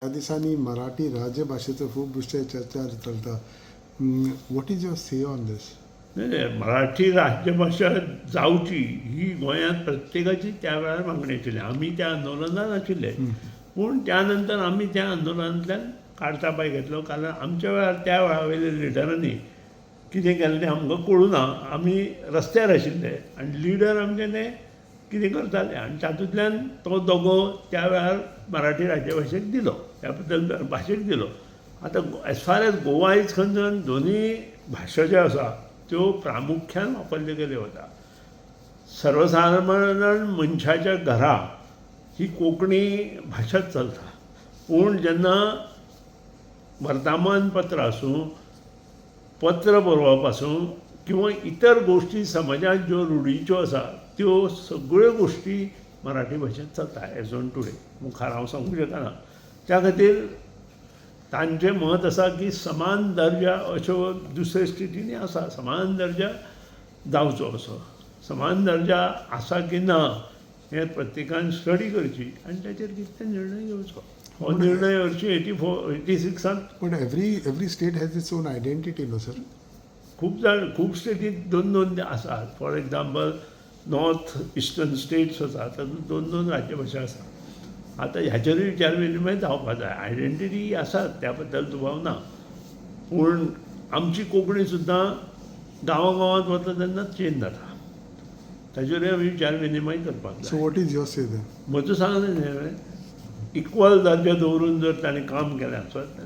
ह्या दिसांनी मराठी राजभाषेचं खूप विषय चर्चा चलता. What is your say on this? नाही, मराठी राजभाषा जावची ही गोंयांत प्रत्येकाची त्या वेळार मागणी आशिल्ली. आमी त्या आंदोलनात आशिल्ले, पूण त्या नंतर आमी त्या आंदोलनांतल्यान काडटा पांय घेतलो. कारण आमच्या वेळार त्या वेळा वयल्या लिडरांनी कितें केलें तें आमकां कळुना. आमी रस्त्यार आशिल्ले आनी लिडर आमचे ते कितें करताले आनी तातूंतल्यान तो दोगो त्या वेळार मराठी राज्यभाशेक दिलो, त्या बद्दल भाशेक दिलो. आतां as far as Goa is concern, दोनूय भाशा ज्यो आसा त्यो प्रामुख्यान वापरल्यो गेल्यो वता. सर्वसाधारण मनशाच्या घरा ही कोंकणी भाशाच चलता. पूण जेन्ना वर्तमानपत्र आसूं, पत्र बरोवप आसूं किंवा इतर गोश्टी समाजात ज्यो रुढीच्यो आसा त्यो सगळ्यो गोश्टी मराठी भाशेंत चलता एज ऑन टुडे. मुखार हांव सांगूंक शकना. त्या खातीर तांचें मत आसा की समान दर्जा अश्यो दुसऱ्या स्टेटींनी आसा, समान दर्जा जावचो असो. समान दर्जा आसा की ना हें प्रत्येकान स्टडी करची आनी ताचेर कितें तें निर्णय घेवचो. हो निर्णय 86 पण every state has its own identity no sir. खूब स्टेटींत दोन दोन आसात. For example north eastern states आसा, तातूंत दोन दोन राज्यभाशा आसा. आतां ह्याचेरूय विचार विनिमय जावपा जाय. आयडेंटिटी आसात, त्या बद्दल दुबाव ना. पूण आमची कोंकणी सुद्दां गांवांत वता तेन्ना चेंज जाता. ताचेरूय आमी विचार विनिमय करपाक जाय. So what is your say then? म्हजो सांगलें न्ही हांवें, इक्वल दर्जो दवरून जर ताणें काम केलें आसत